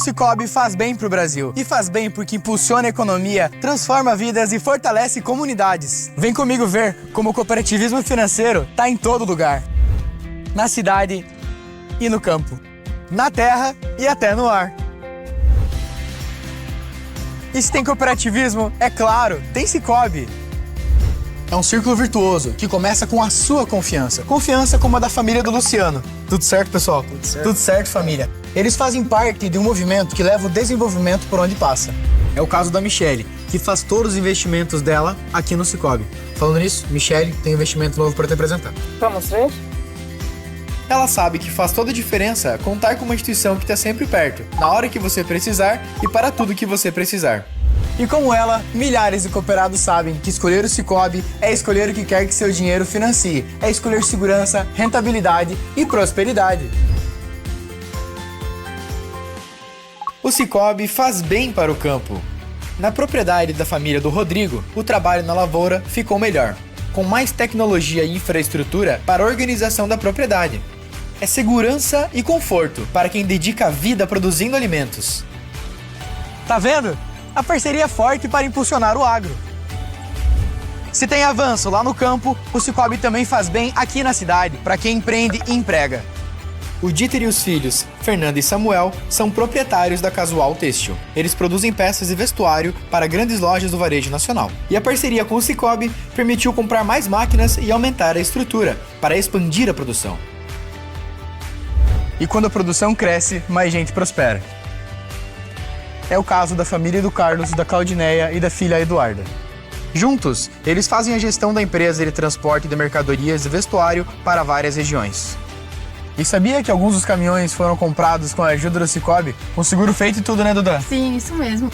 O Sicoob faz bem pro Brasil. E faz bem porque impulsiona a economia, transforma vidas e fortalece comunidades. Vem comigo ver como o cooperativismo financeiro tá em todo lugar. Na cidade e no campo. Na terra e até no ar. E se tem cooperativismo, é claro, tem Sicoob. É um círculo virtuoso que começa com a sua confiança. Confiança como a da família do Luciano. Tudo certo, pessoal? Tudo certo. Tudo certo, família. Eles fazem parte de um movimento que leva o desenvolvimento por onde passa. É o caso da Michele, que faz todos os investimentos dela aqui no Sicoob. Falando nisso, Michele tem um investimento novo para te apresentar. Vamos ver? Ela sabe que faz toda a diferença contar com uma instituição que está sempre perto, na hora que você precisar e para tudo que você precisar. E como ela, milhares de cooperados sabem que escolher o Sicoob é escolher o que quer que seu dinheiro financie, é escolher segurança, rentabilidade e prosperidade. O Sicoob faz bem para o campo. Na propriedade da família do Rodrigo, o trabalho na lavoura ficou melhor, com mais tecnologia e infraestrutura para a organização da propriedade. É segurança e conforto para quem dedica a vida produzindo alimentos. Tá vendo? A parceria é forte para impulsionar o agro. Se tem avanço lá no campo, o Sicoob também faz bem aqui na cidade, para quem empreende e emprega. O Dieter e os filhos, Fernanda e Samuel, são proprietários da Casual Têxtil. Eles produzem peças e vestuário para grandes lojas do varejo nacional. E a parceria com o Sicoob permitiu comprar mais máquinas e aumentar a estrutura, para expandir a produção. E quando a produção cresce, mais gente prospera. É o caso da família do Carlos, da Claudineia e da filha Eduarda. Juntos, eles fazem a gestão da empresa de transporte de mercadorias e vestuário para várias regiões. E sabia que alguns dos caminhões foram comprados com a ajuda do Sicoob, com seguro feito e tudo, né, Duda? Sim, isso mesmo.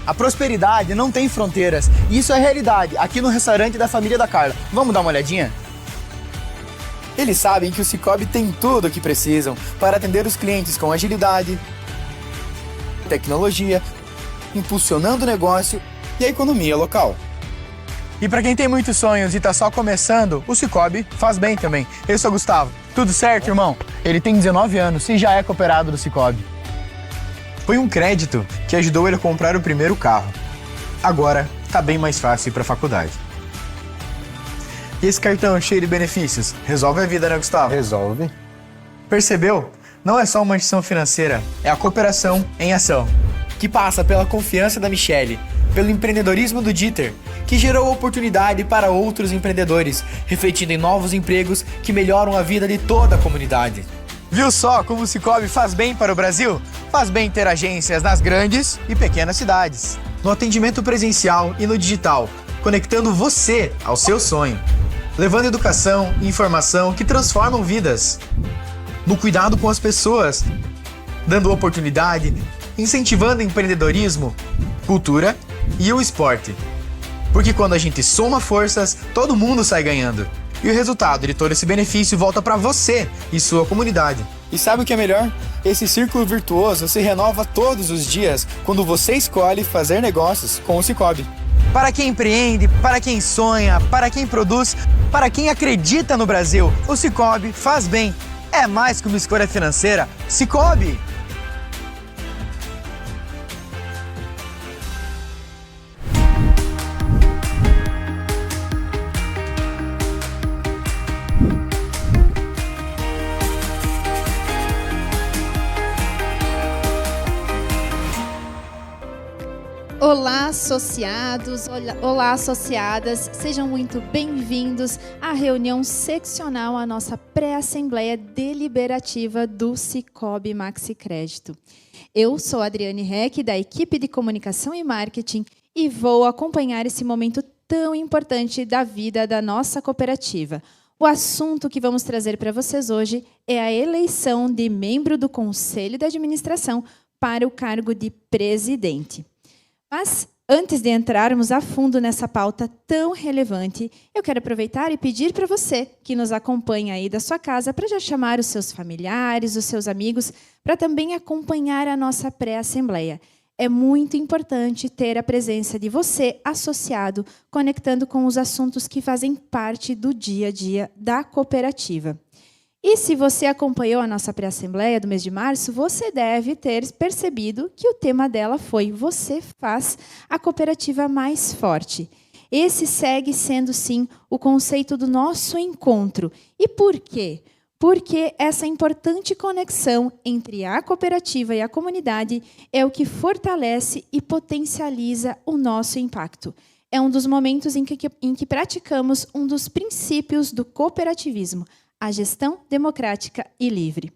A prosperidade não tem fronteiras, e isso é realidade aqui no restaurante da família da Carla. Vamos dar uma olhadinha? Eles sabem que o Sicoob tem tudo o que precisam para atender os clientes com agilidade, tecnologia, impulsionando o negócio e a economia local. E para quem tem muitos sonhos e tá só começando, o Sicoob faz bem também. Eu sou o Gustavo. Tudo certo, irmão? Ele tem 19 anos e já é cooperado do Sicoob. Foi um crédito que ajudou ele a comprar o primeiro carro. Agora tá bem mais fácil ir para a faculdade. E esse cartão cheio de benefícios resolve a vida, né, Gustavo? Resolve. Percebeu? Não é só uma instituição financeira, é a cooperação em ação, que passa pela confiança da Michele, pelo empreendedorismo do Dieter, que gerou oportunidade para outros empreendedores, refletindo em novos empregos que melhoram a vida de toda a comunidade. Viu só como o Sicoob faz bem para o Brasil? Faz bem ter agências nas grandes e pequenas cidades, no atendimento presencial e no digital, conectando você ao seu sonho, levando educação e informação que transformam vidas. No cuidado com as pessoas, dando oportunidade, incentivando empreendedorismo, cultura e o esporte. Porque quando a gente soma forças, todo mundo sai ganhando. E o resultado de todo esse benefício volta para você e sua comunidade. E sabe o que é melhor? Esse círculo virtuoso se renova todos os dias quando você escolhe fazer negócios com o Sicoob. Para quem empreende, para quem sonha, para quem produz, para quem acredita no Brasil, o Sicoob faz bem. É mais que uma escolha financeira. Sicoob! Olá, associados, olá, associadas, sejam muito bem-vindos à reunião seccional, à nossa pré-assembleia deliberativa do Sicoob Maxi Crédito. Eu sou a Adriane Reck, da equipe de comunicação e marketing, e vou acompanhar esse momento tão importante da vida da nossa cooperativa. O assunto que vamos trazer para vocês hoje é a eleição de membro do Conselho de Administração para o cargo de presidente. Mas, antes de entrarmos a fundo nessa pauta tão relevante, eu quero aproveitar e pedir para você que nos acompanha aí da sua casa para já chamar os seus familiares, os seus amigos, para também acompanhar a nossa pré-assembleia. É muito importante ter a presença de você, associado, conectando com os assuntos que fazem parte do dia a dia da cooperativa. E se você acompanhou a nossa pré-assembleia do mês de março, você deve ter percebido que o tema dela foi Você faz a cooperativa mais forte. Esse segue sendo, sim, o conceito do nosso encontro. E por quê? Porque essa importante conexão entre a cooperativa e a comunidade é o que fortalece e potencializa o nosso impacto. É um dos momentos em que praticamos um dos princípios do cooperativismo, a gestão democrática e livre.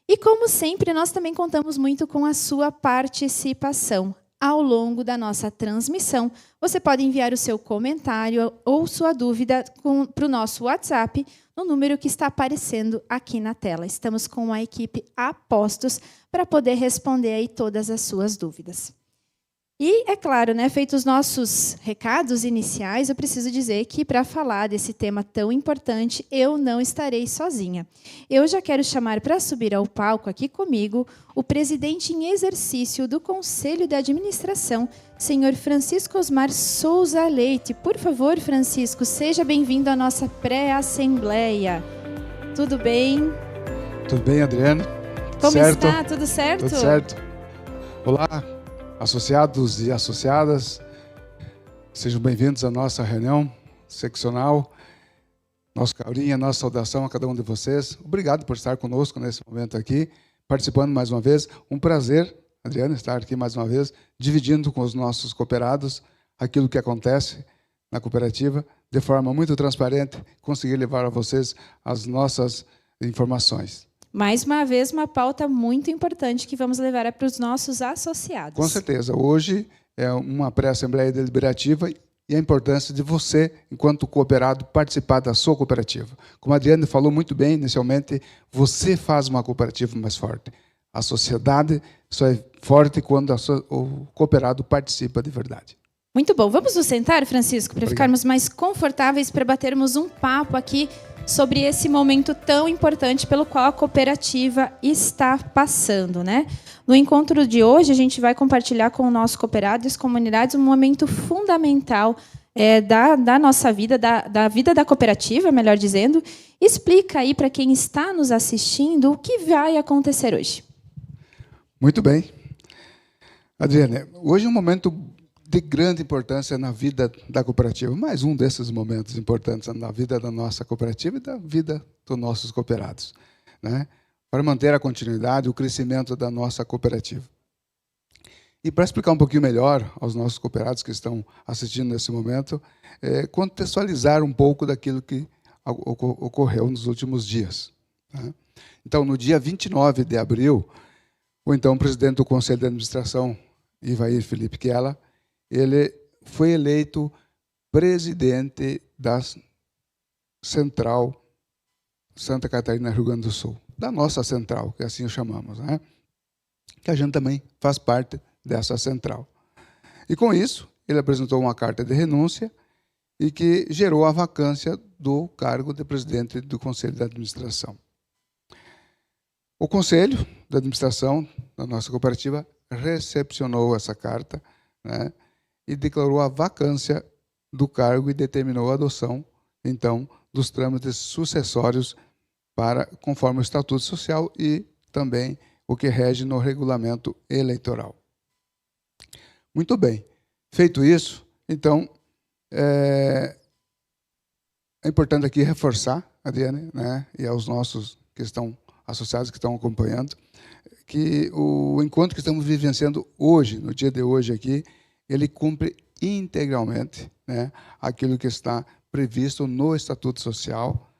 E, como sempre, nós também contamos muito com a sua participação. Ao longo da nossa transmissão, você pode enviar o seu comentário ou sua dúvida para o nosso WhatsApp, no número que está aparecendo aqui na tela. Estamos com a equipe a postos para poder responder aí todas as suas dúvidas. E, é claro, né, feitos os nossos recados iniciais, eu preciso dizer que, para falar desse tema tão importante, eu não estarei sozinha. Eu já quero chamar para subir ao palco aqui comigo o presidente em exercício do Conselho de Administração, senhor Francisco Osmar Souza Leite. Por favor, Francisco, seja bem-vindo à nossa pré-assembleia. Tudo bem? Tudo bem, Adriane? Como certo? está? Tudo certo? Tudo certo. Olá, associados e associadas, sejam bem-vindos à nossa reunião seccional. Nosso carinho, nossa saudação a cada um de vocês. Obrigado por estar conosco nesse momento aqui, participando mais uma vez. Um prazer, Adriana, estar aqui mais uma vez, dividindo com os nossos cooperados aquilo que acontece na cooperativa, de forma muito transparente, conseguir levar a vocês as nossas informações. Mais uma vez, uma pauta muito importante que vamos levar para os nossos associados. Com certeza. Hoje é uma pré-assembleia deliberativa e a importância de você, enquanto cooperado, participar da sua cooperativa. Como a Adriane falou muito bem inicialmente, você faz uma cooperativa mais forte. A sociedade só é forte quando o cooperado participa de verdade. Muito bom. Vamos nos sentar, Francisco, para ficarmos mais confortáveis, para batermos um papo aqui sobre esse momento tão importante pelo qual a cooperativa está passando, né? No encontro de hoje, a gente vai compartilhar com o nosso cooperado e as comunidades um momento fundamental da nossa vida, da vida da cooperativa, melhor dizendo. Explica aí para quem está nos assistindo o que vai acontecer hoje. Muito bem. Adriane, hoje é um momento de grande importância na vida da cooperativa, mais um desses momentos importantes na vida da nossa cooperativa e da vida dos nossos cooperados, né? Para manter a continuidade e o crescimento da nossa cooperativa. E para explicar um pouquinho melhor aos nossos cooperados que estão assistindo nesse momento, contextualizar um pouco daquilo que ocorreu nos últimos dias, né? Então, no dia 29 de abril, o então presidente do Conselho de Administração, Ivair Felipe Kiela, ele foi eleito presidente da Central Santa Catarina, Rio Grande do Sul. Da nossa central, que assim o chamamos, né? Que a gente também faz parte dessa central. E com isso, ele apresentou uma carta de renúncia e que gerou a vacância do cargo de presidente do Conselho de Administração. O Conselho de Administração da nossa cooperativa recepcionou essa carta, né, e declarou a vacância do cargo e determinou a adoção, então, dos trâmites sucessórios conforme o Estatuto Social e também o que rege no regulamento eleitoral. Muito bem. Feito isso, então, é importante aqui reforçar, Adriane, né, e aos nossos que estão associados, que estão acompanhando, que o encontro que estamos vivenciando hoje, no dia de hoje aqui, ele cumpre integralmente, né, aquilo que está previsto no Estatuto Social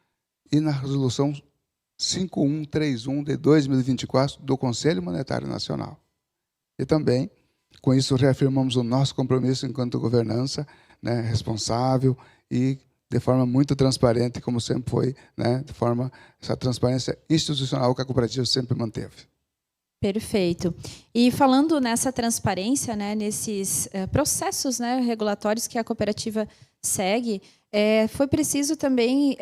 e na Resolução 5131 de 2024 do Conselho Monetário Nacional. E também, com isso, reafirmamos o nosso compromisso enquanto governança, né, responsável e de forma muito transparente, como sempre foi, né, essa transparência institucional que a cooperativa sempre manteve. Perfeito. E falando nessa transparência, né, nesses processos, né, regulatórios que a cooperativa segue, foi preciso também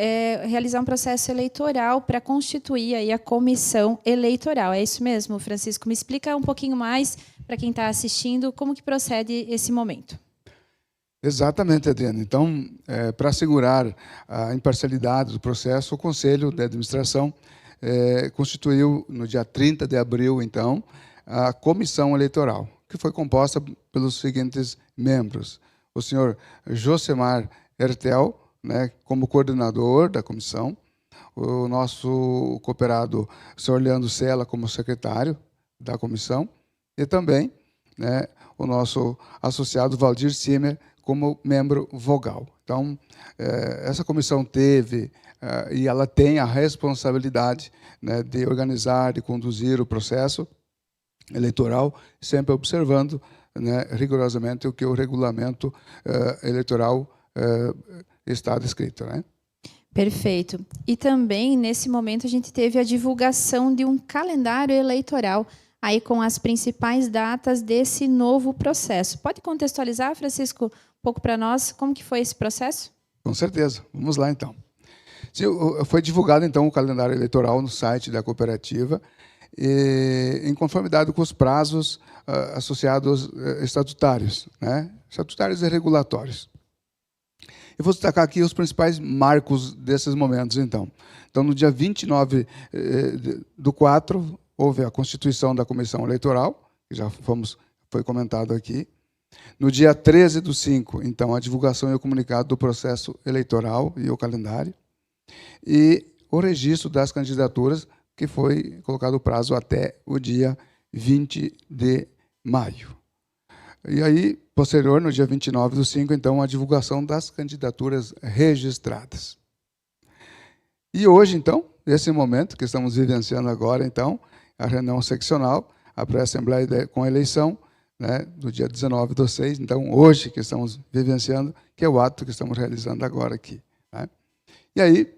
realizar um processo eleitoral para constituir aí a comissão eleitoral. É isso mesmo, Francisco? Me explica um pouquinho mais para quem está assistindo como que procede esse momento. Exatamente, Adriana. Então, para assegurar a imparcialidade do processo, o Conselho de Administração constituiu, no dia 30 de abril, então, a comissão eleitoral, que foi composta pelos seguintes membros. O senhor Josemar Hertel, né, como coordenador da comissão, o nosso cooperado, o senhor Leandro Sela, como secretário da comissão, e também, né, o nosso associado Valdir Simer, como membro vogal. Então, essa comissão teve, e ela tem a responsabilidade, né, de organizar, de conduzir o processo eleitoral, sempre observando, né, rigorosamente o que o regulamento eleitoral está descrito, né? Perfeito. E também, nesse momento, a gente teve a divulgação de um calendário eleitoral, aí com as principais datas desse novo processo. Pode contextualizar, Francisco, um pouco para nós, como que foi esse processo? Com certeza. Vamos lá, então. Foi divulgado, então, o calendário eleitoral no site da cooperativa, em conformidade com os prazos associados estatutários, né? Estatutários e regulatórios. Eu vou destacar aqui os principais marcos desses momentos, então. Então, no dia 29 do 4, houve a constituição da comissão eleitoral, que já foi comentado aqui. No dia 13 do 5, então, a divulgação e o comunicado do processo eleitoral e o calendário. E o registro das candidaturas, que foi colocado o prazo até o dia 20 de maio. E aí, posterior, no dia 29 do 5, então, a divulgação das candidaturas registradas. E hoje, então, nesse momento que estamos vivenciando agora, então, a reunião seccional, a pré-assembleia com a eleição, né, do dia 19 do 6, então, hoje que estamos vivenciando, que é o ato que estamos realizando agora aqui, né? E aí,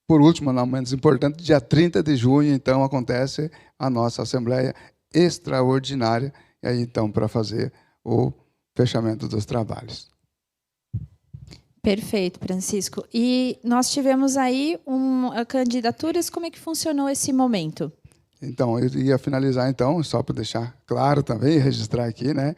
por último, não menos importante, dia 30 de junho, então, acontece a nossa assembleia extraordinária, e aí, então, para fazer o fechamento dos trabalhos. Perfeito, Francisco. E nós tivemos aí candidaturas, como é que funcionou esse momento? Então, eu ia finalizar, então, só para deixar claro também, registrar aqui, né,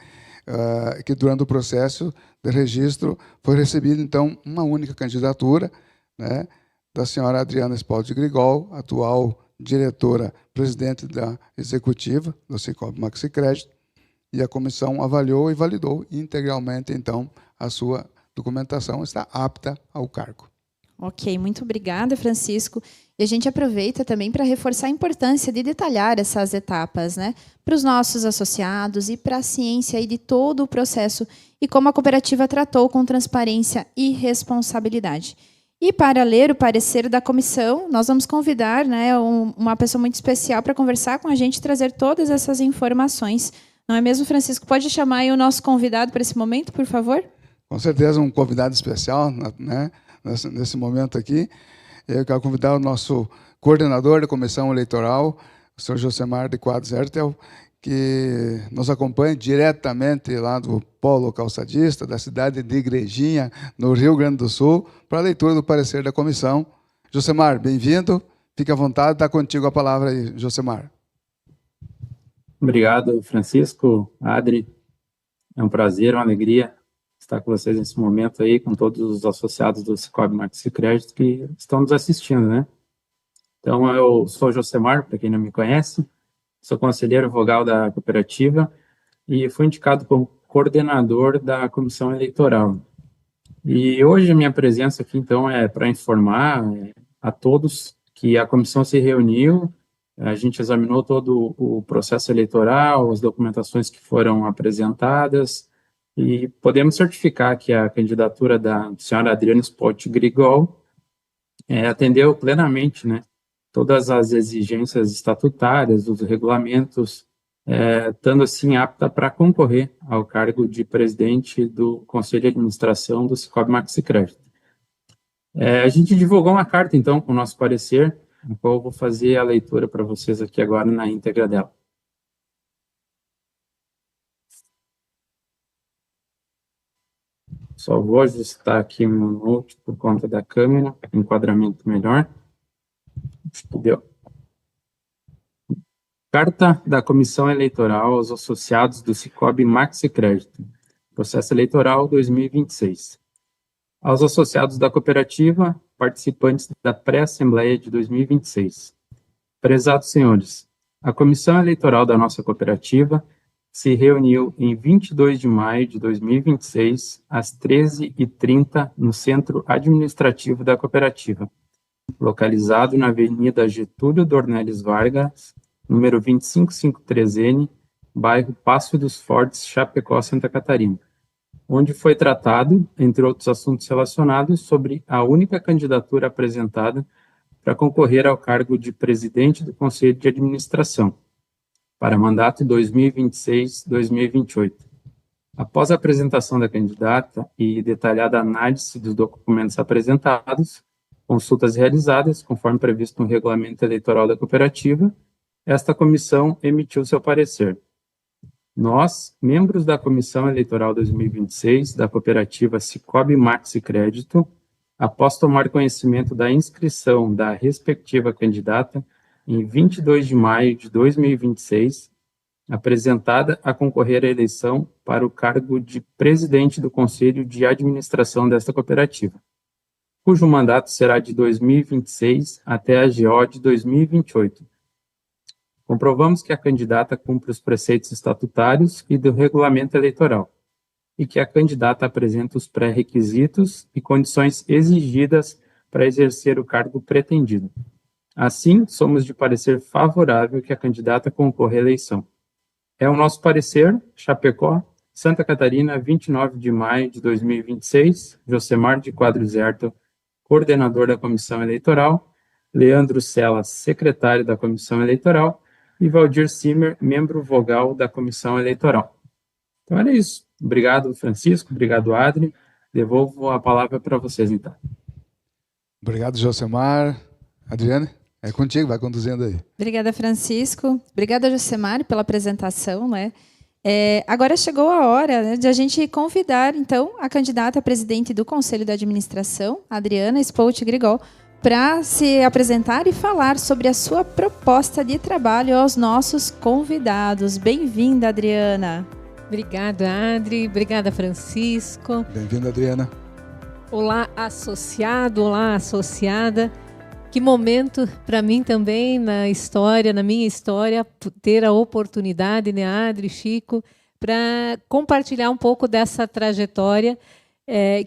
que durante o processo de registro foi recebida, então, uma única candidatura, né, da senhora Adriana Spaldi Grigol, atual diretora-presidente da executiva do Sicoob Maxicrédito, e a comissão avaliou e validou integralmente, então, a sua documentação está apta ao cargo. Ok, muito obrigada, Francisco. E a gente aproveita também para reforçar a importância de detalhar essas etapas, né, para os nossos associados e para a ciência aí de todo o processo e como a cooperativa tratou com transparência e responsabilidade. E para ler o parecer da comissão, nós vamos convidar, né, uma pessoa muito especial para conversar com a gente e trazer todas essas informações. Não é mesmo, Francisco? Pode chamar aí o nosso convidado para esse momento, por favor? Com certeza, um convidado especial, né, nesse momento aqui. Eu quero convidar o nosso coordenador da comissão eleitoral, o senhor Josemar de Quadros Hertel, que nos acompanha diretamente lá do Polo Calçadista, da cidade de Igrejinha, no Rio Grande do Sul, para a leitura do parecer da comissão. Josemar, bem-vindo. Fique à vontade, está contigo a palavra aí, Josemar. Obrigado, Francisco, Adri. É um prazer, uma alegria estar com vocês nesse momento aí, com todos os associados do Sicoob Maxicrédito que estão nos assistindo, né? Então, eu sou Josemar, para quem não me conhece, sou conselheiro vogal da cooperativa e fui indicado como coordenador da comissão eleitoral. E hoje a minha presença aqui, então, é para informar a todos que a comissão se reuniu. A gente examinou todo o processo eleitoral, as documentações que foram apresentadas, e podemos certificar que a candidatura da senhora Adriana Spaldi Grigol atendeu plenamente, né, todas as exigências estatutárias, os regulamentos, estando assim apta para concorrer ao cargo de presidente do Conselho de Administração do Sicoob Maxicrédito. A gente divulgou uma carta, então, com o nosso parecer, a qual eu vou fazer a leitura para vocês aqui agora na íntegra dela. Só vou ajustar aqui o meu note por conta da câmera, enquadramento melhor. Acho que deu. Carta da Comissão Eleitoral aos associados do Sicoob Maxicrédito, processo eleitoral 2026. Aos associados da cooperativa, participantes da pré-assembleia de 2026. Prezados senhores, a comissão eleitoral da nossa cooperativa se reuniu em 22 de maio de 2026, às 13h30, no Centro Administrativo da Cooperativa, localizado na Avenida Getúlio Dornelles Vargas, número 2553N, bairro Passo dos Fortes, Chapecó, Santa Catarina, onde foi tratado, entre outros assuntos relacionados, sobre a única candidatura apresentada para concorrer ao cargo de presidente do Conselho de Administração, para mandato 2026-2028. Após a apresentação da candidata e detalhada análise dos documentos apresentados, consultas realizadas, conforme previsto no regulamento eleitoral da cooperativa, esta comissão emitiu seu parecer. Nós, membros da Comissão Eleitoral 2026 da cooperativa Cicobi Maxi Crédito, após tomar conhecimento da inscrição da respectiva candidata, em 22 de maio de 2026, apresentada a concorrer à eleição para o cargo de presidente do Conselho de Administração desta cooperativa, cujo mandato será de 2026 até a GO de 2028. Comprovamos que a candidata cumpre os preceitos estatutários e do regulamento eleitoral, e que a candidata apresenta os pré-requisitos e condições exigidas para exercer o cargo pretendido. Assim, somos de parecer favorável que a candidata concorra à eleição. É o nosso parecer, Chapecó, Santa Catarina, 29 de maio de 2026, Josemar de Quadros Herto, coordenador da Comissão Eleitoral, Leandro Cela, secretário da Comissão Eleitoral, e Valdir Simer, membro vogal da Comissão Eleitoral. Então era isso. Obrigado, Francisco. Obrigado, Adri. Devolvo a palavra para vocês, então. Obrigado, Josemar. Adriane, é contigo, vai conduzindo aí. Obrigada, Francisco. Obrigada, Josemar, pela apresentação, né? Agora chegou a hora, né, de a gente convidar, então, a candidata a presidente do Conselho de Administração, Adriana Spout Grigol, para se apresentar e falar sobre a sua proposta de trabalho aos nossos convidados. Bem-vinda, Adriana. Obrigada, Adri. Obrigada, Francisco. Bem-vinda, Adriana. Olá, associado. Olá, associada. Que momento para mim também na história, na minha história, ter a oportunidade, né, Adri, Chico, para compartilhar um pouco dessa trajetória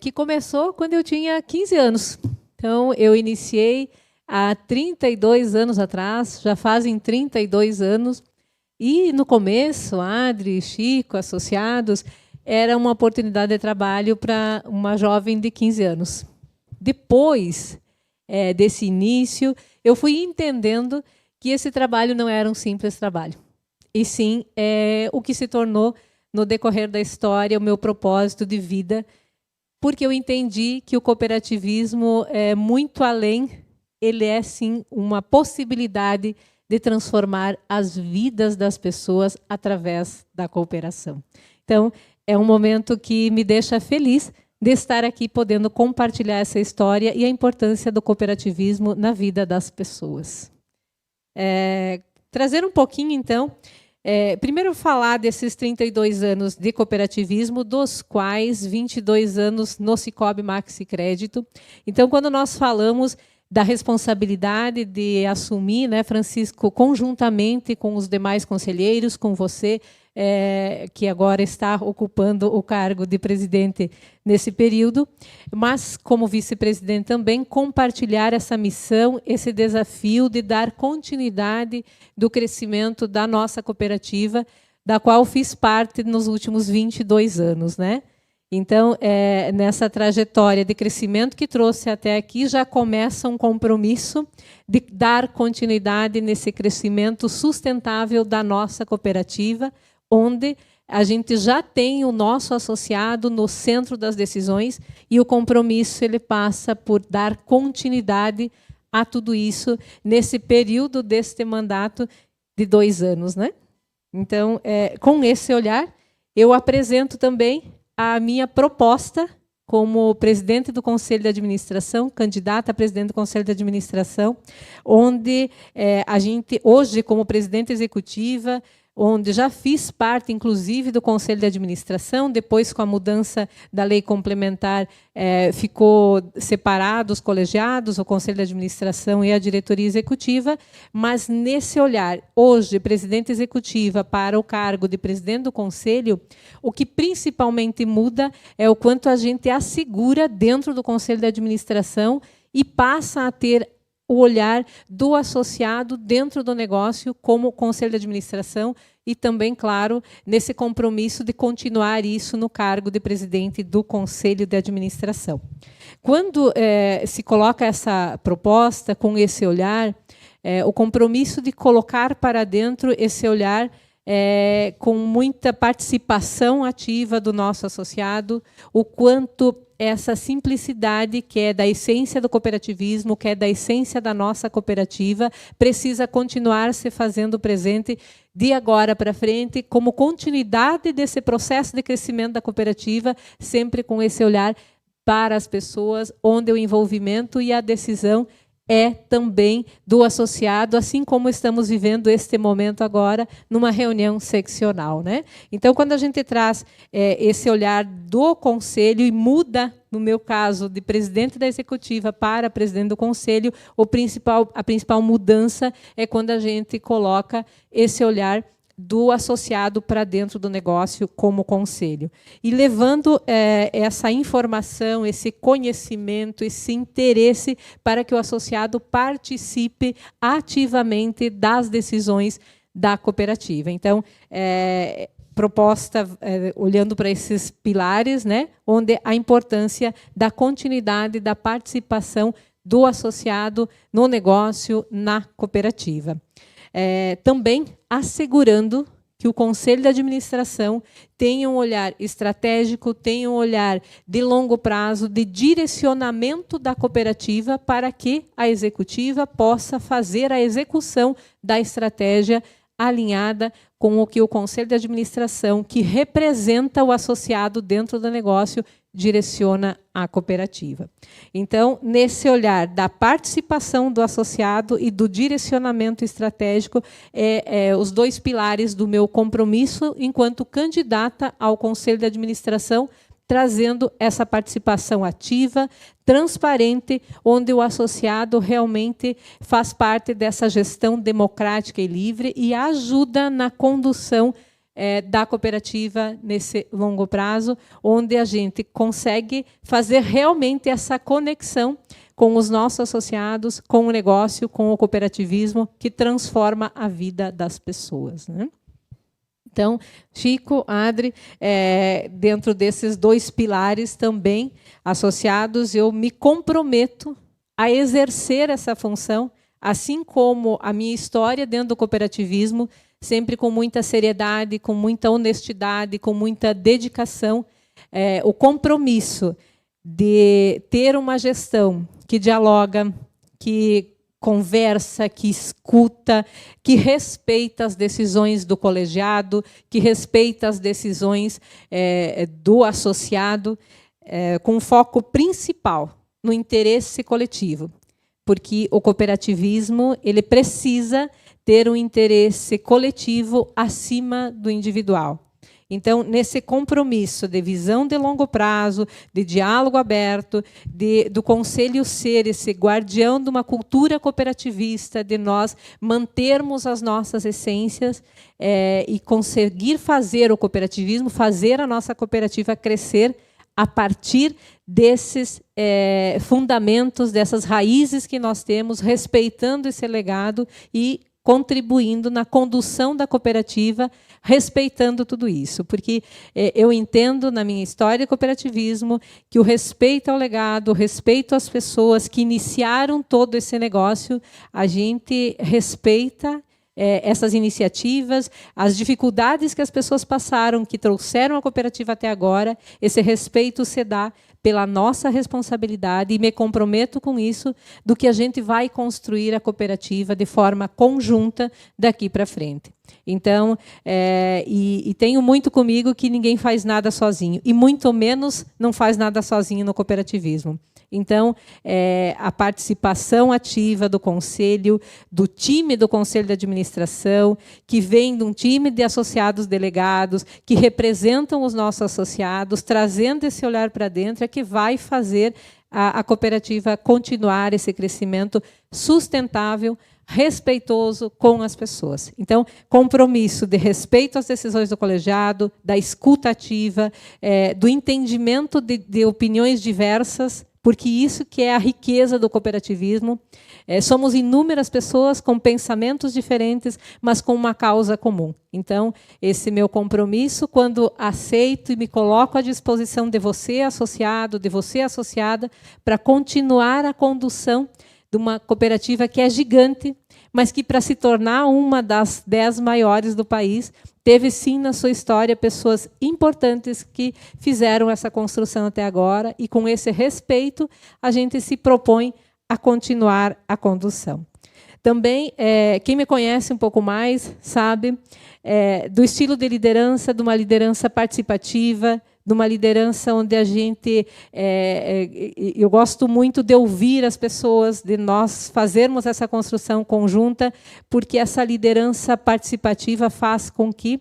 que começou quando eu tinha 15 anos. Então, eu iniciei há 32 anos atrás, já fazem 32 anos, e no começo, Adri, Chico, associados, era uma oportunidade de trabalho para uma jovem de 15 anos. Depois desse início, eu fui entendendo que esse trabalho não era um simples trabalho, e sim o que se tornou, no decorrer da história, o meu propósito de vida, porque eu entendi que o cooperativismo é muito além, ele é, sim, uma possibilidade de transformar as vidas das pessoas através da cooperação. Então, é um momento que me deixa feliz de estar aqui podendo compartilhar essa história e a importância do cooperativismo na vida das pessoas. Trazer um pouquinho, então, primeiro falar desses 32 anos de cooperativismo, dos quais 22 anos no Cicobi Maxi Crédito. Então, quando nós falamos da responsabilidade de assumir, né, Francisco, conjuntamente com os demais conselheiros, com você, que agora está ocupando o cargo de presidente nesse período, mas, como vice-presidente também, compartilhar essa missão, esse desafio de dar continuidade do crescimento da nossa cooperativa, da qual fiz parte nos últimos 22 anos, né? Então, nessa trajetória de crescimento que trouxe até aqui, já começa um compromisso de dar continuidade nesse crescimento sustentável da nossa cooperativa, onde a gente já tem o nosso associado no centro das decisões, e o compromisso ele passa por dar continuidade a tudo isso nesse período deste mandato de 2 anos, né? Então, com esse olhar, eu apresento também a minha proposta como presidente do Conselho de Administração, candidata a presidente do Conselho de Administração, onde a gente, hoje, como presidente executiva, onde já fiz parte, inclusive, do Conselho de Administração. Depois, com a mudança da lei complementar, ficou separados os colegiados, o Conselho de Administração e a diretoria executiva, mas nesse olhar, hoje, presidente executiva para o cargo de presidente do Conselho, o que principalmente muda é o quanto a gente assegura dentro do Conselho de Administração e passa a ter o olhar do associado dentro do negócio como conselho de administração e também, claro, nesse compromisso de continuar isso no cargo de presidente do conselho de administração. Quando se coloca essa proposta com esse olhar, o compromisso de colocar para dentro esse olhar com muita participação ativa do nosso associado, o quanto essa simplicidade, que é da essência do cooperativismo, que é da essência da nossa cooperativa, precisa continuar se fazendo presente de agora para frente, como continuidade desse processo de crescimento da cooperativa, sempre com esse olhar para as pessoas, onde o envolvimento e a decisão é também do associado, assim como estamos vivendo este momento agora, numa reunião seccional, né? Então, quando a gente traz esse olhar do conselho e muda, no meu caso, de presidente da executiva para presidente do conselho, a principal mudança é quando a gente coloca esse olhar do associado para dentro do negócio como conselho. E levando essa informação, esse conhecimento, esse interesse para que o associado participe ativamente das decisões da cooperativa. Então, proposta olhando para esses pilares, né, onde a importância da continuidade da participação do associado no negócio, na cooperativa. Também assegurando que o Conselho de Administração tenha um olhar estratégico, tenha um olhar de longo prazo, de direcionamento da cooperativa para que a executiva possa fazer a execução da estratégia alinhada com o que o Conselho de Administração, que representa o associado dentro do negócio, direciona a cooperativa. Então, nesse olhar da participação do associado e do direcionamento estratégico, os dois pilares do meu compromisso enquanto candidata ao Conselho de Administração, trazendo essa participação ativa, transparente, onde o associado realmente faz parte dessa gestão democrática e livre e ajuda na condução da cooperativa nesse longo prazo, onde a gente consegue fazer realmente essa conexão com os nossos associados, com o negócio, com o cooperativismo, que transforma a vida das pessoas, né? Então, Chico, Adri, dentro desses dois pilares também associados, eu me comprometo a exercer essa função, assim como a minha história dentro do cooperativismo, sempre com muita seriedade, com muita honestidade, com muita dedicação, o compromisso de ter uma gestão que dialoga, que conversa, que escuta, que respeita as decisões do colegiado, que respeita as decisões do associado, com foco principal no interesse coletivo, porque o cooperativismo ele precisa ter um interesse coletivo acima do individual. Então, nesse compromisso de visão de longo prazo, de diálogo aberto, do Conselho ser esse guardião de uma cultura cooperativista, de nós mantermos as nossas essências e conseguir fazer o cooperativismo, fazer a nossa cooperativa crescer a partir desses fundamentos, dessas raízes que nós temos, respeitando esse legado e contribuindo na condução da cooperativa, respeitando tudo isso. Porque eu entendo, na minha história de cooperativismo, que o respeito ao legado, o respeito às pessoas que iniciaram todo esse negócio, a gente respeita essas iniciativas, as dificuldades que as pessoas passaram, que trouxeram a cooperativa até agora, esse respeito se dá pela nossa responsabilidade, e me comprometo com isso, do que a gente vai construir a cooperativa de forma conjunta daqui para frente. Então, e tenho muito comigo que ninguém faz nada sozinho, e muito menos não faz nada sozinho no cooperativismo. Então, a participação ativa do conselho, do time do conselho de administração, que vem de um time de associados delegados, que representam os nossos associados, trazendo esse olhar para dentro, é que vai fazer a cooperativa continuar esse crescimento sustentável, respeitoso com as pessoas. Então, compromisso de respeito às decisões do colegiado, da escuta ativa, do entendimento de opiniões diversas, porque isso que é a riqueza do cooperativismo. Somos inúmeras pessoas com pensamentos diferentes, mas com uma causa comum. Então, esse meu compromisso, quando aceito e me coloco à disposição de você, associado, de você, associada, para continuar a condução de uma cooperativa que é gigante, mas que, para se tornar uma das 10 maiores do país, teve, sim, na sua história, pessoas importantes que fizeram essa construção até agora, e, com esse respeito, a gente se propõe a continuar a condução. Também, quem me conhece um pouco mais sabe do estilo de liderança, de uma liderança participativa, de uma liderança onde a gente... eu gosto muito de ouvir as pessoas, de nós fazermos essa construção conjunta, porque essa liderança participativa faz com que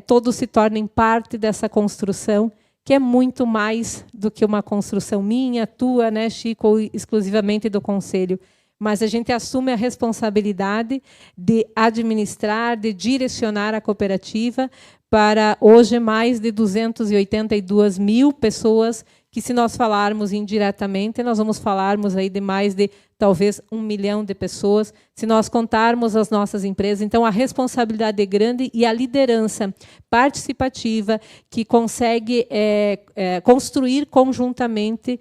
todos se tornem parte dessa construção, que é muito mais do que uma construção minha, tua, né, Chico, ou exclusivamente do Conselho. Mas a gente assume a responsabilidade de administrar, de direcionar a cooperativa para, hoje, mais de 282 mil pessoas, que, se nós falarmos indiretamente, nós vamos falarmos aí de mais de, talvez, 1 milhão de pessoas, se nós contarmos as nossas empresas. Então, a responsabilidade é grande, e a liderança participativa, que consegue construir conjuntamente,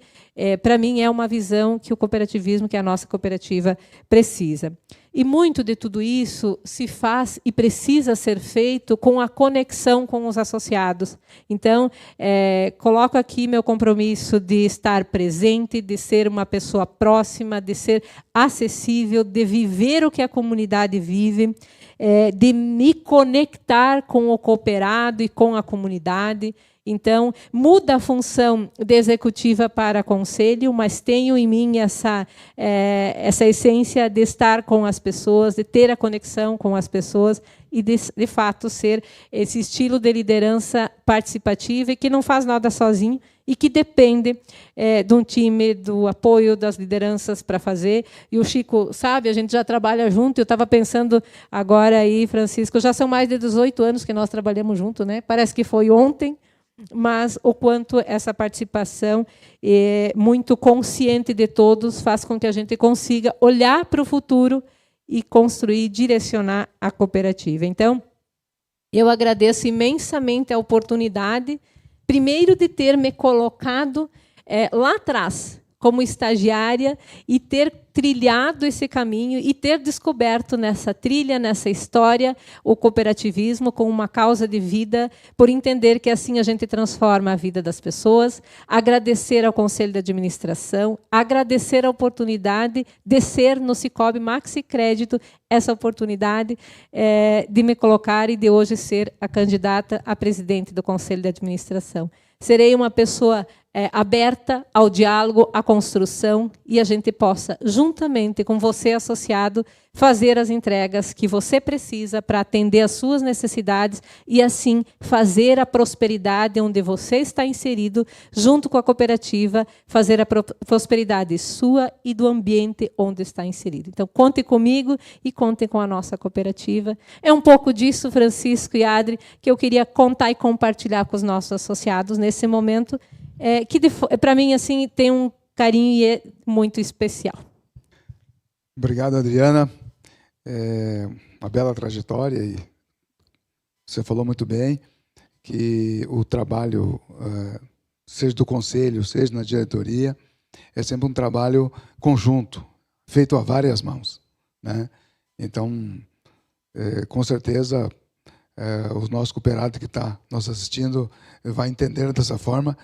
para mim, é uma visão que o cooperativismo, que a nossa cooperativa precisa. E muito de tudo isso se faz e precisa ser feito com a conexão com os associados. Então, coloco aqui meu compromisso de estar presente, de ser uma pessoa próxima, de ser acessível, de viver o que a comunidade vive, de me conectar com o cooperado e com a comunidade. Então, muda a função de executiva para conselho, mas tenho em mim essa essência de estar com as pessoas, de ter a conexão com as pessoas e, de fato, ser esse estilo de liderança participativa e que não faz nada sozinho e que depende de um time, do apoio das lideranças para fazer. E o Chico sabe, a gente já trabalha junto. Eu estava pensando agora aí, Francisco, já são mais de 18 anos que nós trabalhamos junto, né? Parece que foi ontem, mas o quanto essa participação muito consciente de todos faz com que a gente consiga olhar para o futuro e construir, direcionar a cooperativa. Então, eu agradeço imensamente a oportunidade, primeiro, de ter me colocado lá atrás, como estagiária, e ter trilhado esse caminho e ter descoberto nessa trilha, nessa história, o cooperativismo como uma causa de vida, por entender que assim a gente transforma a vida das pessoas. Agradecer ao Conselho de Administração, agradecer a oportunidade de ser no Sicoob Maxi Crédito, essa oportunidade de me colocar e de hoje ser a candidata a presidente do Conselho de Administração. Serei uma pessoa aberta ao diálogo, à construção, e a gente possa, juntamente com você, associado, fazer as entregas que você precisa para atender às suas necessidades e, assim, fazer a prosperidade onde você está inserido, junto com a cooperativa, fazer a prosperidade sua e do ambiente onde está inserido. Então, conte comigo e conte com a nossa cooperativa. É um pouco disso, Francisco e Adri, que eu queria contar e compartilhar com os nossos associados nesse momento, que, para mim, assim, tem um carinho e é muito especial. Obrigado, Adriana. Uma bela trajetória, e você falou muito bem que o trabalho, seja do conselho, seja na diretoria, é sempre um trabalho conjunto, feito a várias mãos, né? Então, com certeza, o nosso cooperado que está nos assistindo vai entender dessa forma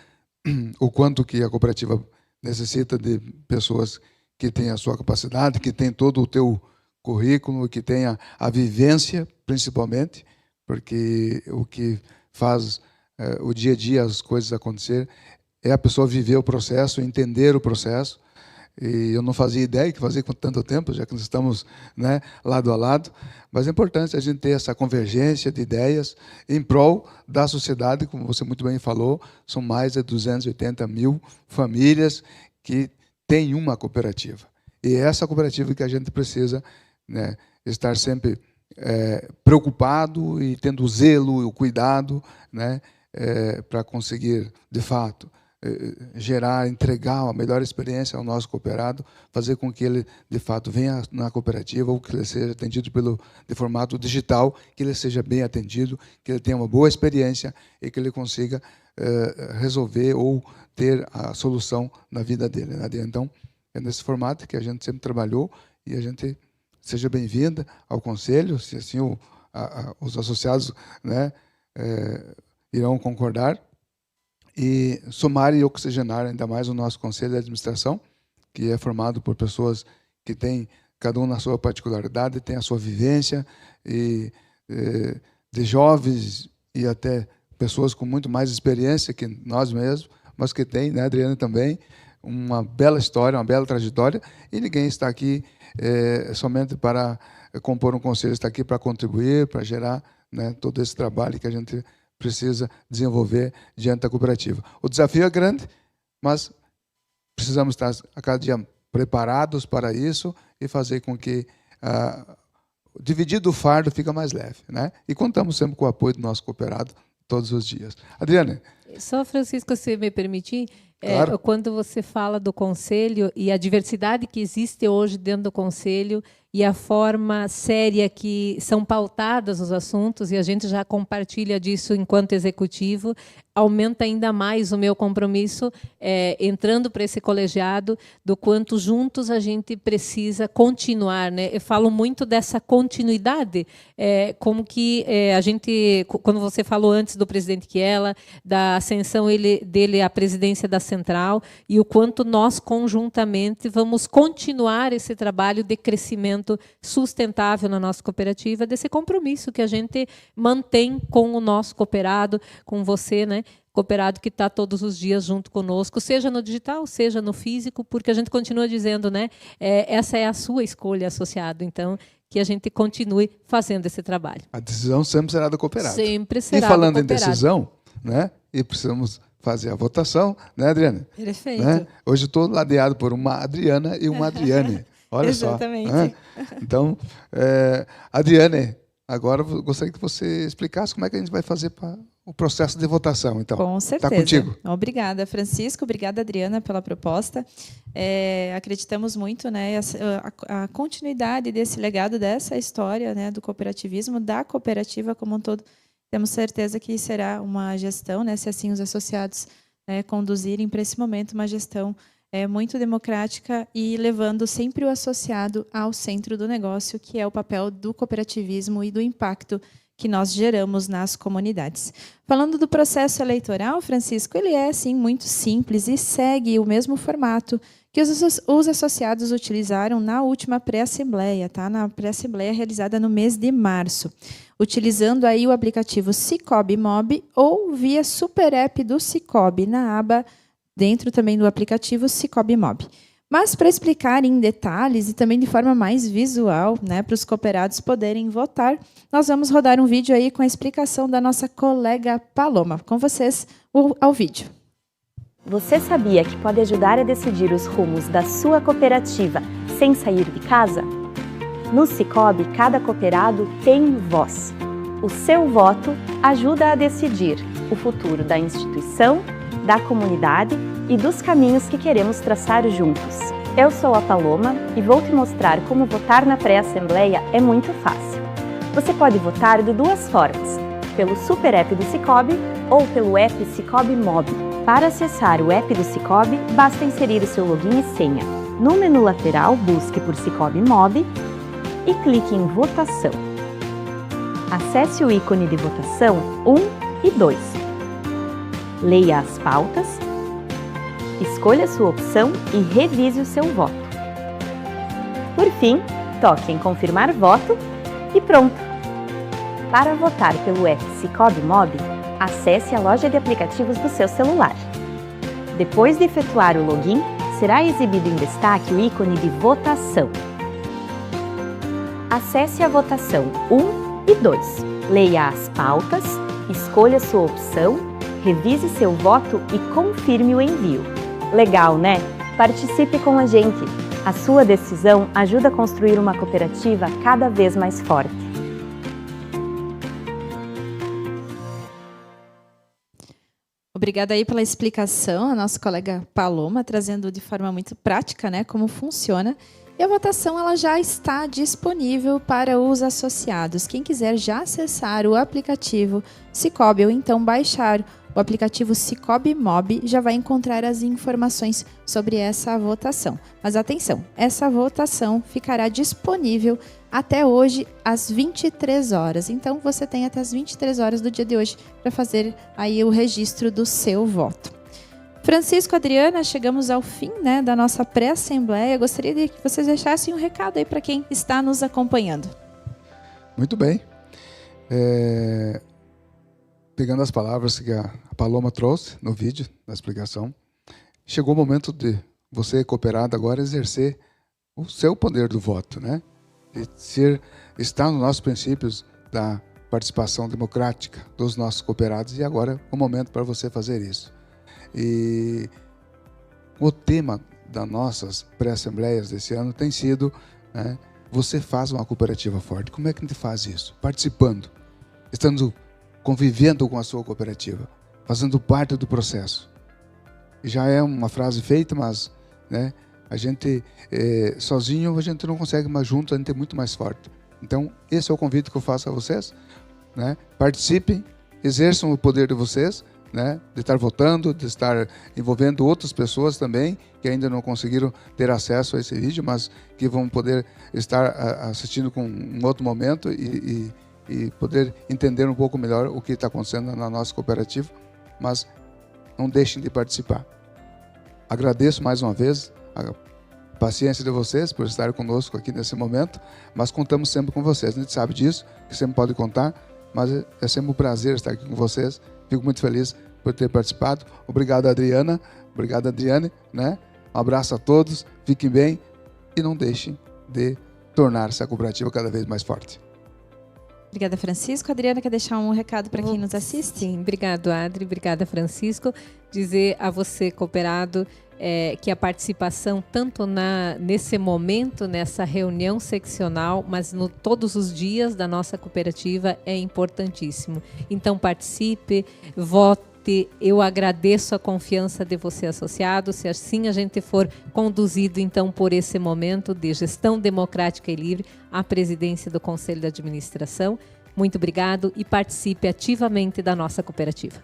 o quanto que a cooperativa necessita de pessoas que têm a sua capacidade, que têm todo o teu currículo, que tenha a vivência, principalmente, porque o que faz o dia a dia, as coisas acontecer, é a pessoa viver o processo, entender o processo. E eu não fazia ideia que fazia com tanto tempo, já que nós estamos, né, lado a lado. Mas é importante a gente ter essa convergência de ideias em prol da sociedade, como você muito bem falou, são mais de 280 mil famílias que têm uma cooperativa. E é essa cooperativa que a gente precisa, né, estar sempre preocupado e tendo o zelo e o cuidado, né, para conseguir, de fato, gerar, entregar a melhor experiência ao nosso cooperado, fazer com que ele, de fato, venha na cooperativa ou que ele seja atendido de formato digital, que ele seja bem atendido, que ele tenha uma boa experiência e que ele consiga resolver ou ter a solução na vida dele. Né? Então, é nesse formato que a gente sempre trabalhou e a gente seja bem-vinda ao Conselho, se assim os associados, né, irão concordar, e somar e oxigenar ainda mais o nosso Conselho de Administração, que é formado por pessoas que têm, cada um na sua particularidade, tem a sua vivência, e de jovens e até pessoas com muito mais experiência que nós mesmos, mas que têm, né, Adriana, também, uma bela história, uma bela trajetória, e ninguém está aqui somente para compor um conselho, está aqui para contribuir, para gerar, né, todo esse trabalho que a gente precisa desenvolver diante da cooperativa. O desafio é grande, mas precisamos estar a cada dia preparados para isso e fazer com que dividir o fardo fica mais leve, né? E contamos sempre com o apoio do nosso cooperado todos os dias. Adriana. Só, Francisco, se me permitir, claro. Quando você fala do Conselho e a diversidade que existe hoje dentro do Conselho e a forma séria que são pautados os assuntos, e a gente já compartilha disso enquanto executivo, aumenta ainda mais o meu compromisso entrando para esse colegiado, do quanto juntos a gente precisa continuar, né? Eu falo muito dessa continuidade, como que a gente, quando você falou antes do presidente Kiela, da ascensão dele à presidência da Central, e o quanto nós conjuntamente vamos continuar esse trabalho de crescimento sustentável na nossa cooperativa, desse compromisso que a gente mantém com o nosso cooperado, com você, né? Cooperado que está todos os dias junto conosco, seja no digital, seja no físico, porque a gente continua dizendo, né? Essa é a sua escolha, associado. Então, que a gente continue fazendo esse trabalho. A decisão sempre será do cooperado. Sempre será. E falando do em decisão, né? E precisamos fazer a votação, né, Adriana? Perfeito. Né? Hoje estou ladeado por uma Adriana e uma Adriane. Olha Exatamente. só. Né? Então, Adriane, agora eu gostaria que você explicasse como é que a gente vai fazer para o processo de votação. Então, com certeza. Está contigo. Obrigada, Francisco. Obrigada, Adriana, pela proposta. Acreditamos muito, né, a continuidade desse legado, dessa história, né, do cooperativismo, da cooperativa como um todo. Temos certeza que será uma gestão, né, se assim os associados conduzirem para esse momento, uma gestão muito democrática e levando sempre o associado ao centro do negócio, que é o papel do cooperativismo e do impacto que nós geramos nas comunidades. Falando do processo eleitoral, Francisco, ele é, sim, muito simples e segue o mesmo formato que os associados utilizaram na última pré-assembleia, tá? Na pré-assembleia realizada no mês de março, utilizando aí o aplicativo Sicoob Mob ou via Super App do Sicoob, na aba dentro também do aplicativo Sicoob Mob. Mas para explicar em detalhes e também de forma mais visual, né, para os cooperados poderem votar, nós vamos rodar um vídeo aí com a explicação da nossa colega Paloma. Com vocês, ao vídeo. Você sabia que pode ajudar a decidir os rumos da sua cooperativa sem sair de casa? No Sicoob, cada cooperado tem voz. O seu voto ajuda a decidir o futuro da instituição, da comunidade e dos caminhos que queremos traçar juntos. Eu sou a Paloma e vou te mostrar como votar na pré-assembleia é muito fácil. Você pode votar de duas formas, pelo Super App do Sicoob ou pelo app Sicoob Mob. Para acessar o app do Sicoob, basta inserir o seu login e senha. No menu lateral, busque por Sicoob Mob e clique em Votação. Acesse o ícone de votação 1 e 2. Leia as pautas, escolha sua opção e revise o seu voto. Por fim, toque em confirmar voto e pronto! Para votar pelo app Sicoob Mob, acesse a loja de aplicativos do seu celular. Depois de efetuar o login, será exibido em destaque o ícone de votação. Acesse a votação 1 e 2. Leia as pautas, escolha sua opção, revise seu voto e confirme o envio. Legal, né? Participe com a gente! A sua decisão ajuda a construir uma cooperativa cada vez mais forte. Obrigada aí pela explicação, a nossa colega Paloma, trazendo de forma muito prática, né, como funciona. E a votação ela já está disponível para os associados. Quem quiser já acessar o aplicativo Sicoob ou então baixar o aplicativo Sicoob Mob já vai encontrar as informações sobre essa votação. Mas atenção, essa votação ficará disponível até hoje às 23 horas. Então você tem até as 23 horas do dia de hoje para fazer aí o registro do seu voto. Francisco, Adriana, chegamos ao fim, né, da nossa pré-assembleia. Gostaria de que vocês deixassem um recado aí para quem está nos acompanhando. Muito bem. Pegando as palavras que a Paloma trouxe no vídeo, na explicação, chegou o momento de você, cooperado, agora exercer o seu poder do voto, né? De estar nos nossos princípios da participação democrática dos nossos cooperados, e agora é o momento para você fazer isso. E o tema das nossas pré-assembleias desse ano tem sido, né, você faz uma cooperativa forte. Como é que a gente faz isso? Participando, estando convivendo com a sua cooperativa, fazendo parte do processo. Já é uma frase feita, mas, né, a gente sozinho a gente não consegue, mas junto a gente é muito mais forte. Então, esse é o convite que eu faço a vocês, né? Participem, exerçam o poder de vocês, né, de estar votando, de estar envolvendo outras pessoas também que ainda não conseguiram ter acesso a esse vídeo, mas que vão poder estar assistindo com um outro momento e poder entender um pouco melhor o que está acontecendo na nossa cooperativa, mas não deixem de participar. Agradeço mais uma vez a paciência de vocês por estarem conosco aqui nesse momento, mas contamos sempre com vocês. A gente sabe disso, que sempre pode contar, mas é sempre um prazer estar aqui com vocês. Fico muito feliz por ter participado. Obrigado, Adriana. Obrigado, Adriane, né? Um abraço a todos, fiquem bem e não deixem de tornar-se a cooperativa cada vez mais forte. Obrigada, Francisco. Adriana, quer deixar um recado para quem nos assiste? Sim, obrigado, Adri. Obrigada, Francisco. Dizer a você, cooperado, que a participação, tanto nesse momento, nessa reunião seccional, mas todos os dias da nossa cooperativa, é importantíssimo. Então, participe, vote. Eu agradeço a confiança de você, associado. Se assim a gente for conduzido, então, por esse momento de gestão democrática e livre, à presidência do Conselho de Administração. Muito obrigado e participe ativamente da nossa cooperativa.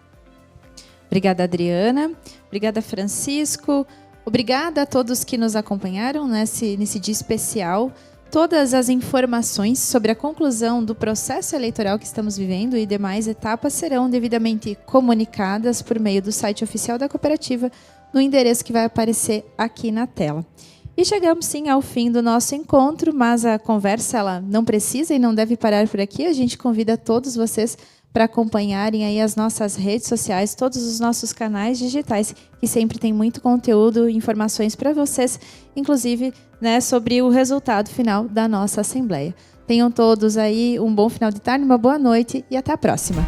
Obrigada, Adriana. Obrigada, Francisco. Obrigada a todos que nos acompanharam nesse dia especial. Todas as informações sobre a conclusão do processo eleitoral que estamos vivendo e demais etapas serão devidamente comunicadas por meio do site oficial da cooperativa no endereço que vai aparecer aqui na tela. E chegamos sim ao fim do nosso encontro, mas a conversa ela não precisa e não deve parar por aqui. A gente convida todos vocês para acompanharem aí as nossas redes sociais, todos os nossos canais digitais, que sempre tem muito conteúdo e informações para vocês, inclusive, né, sobre o resultado final da nossa Assembleia. Tenham todos aí um bom final de tarde, uma boa noite e até a próxima.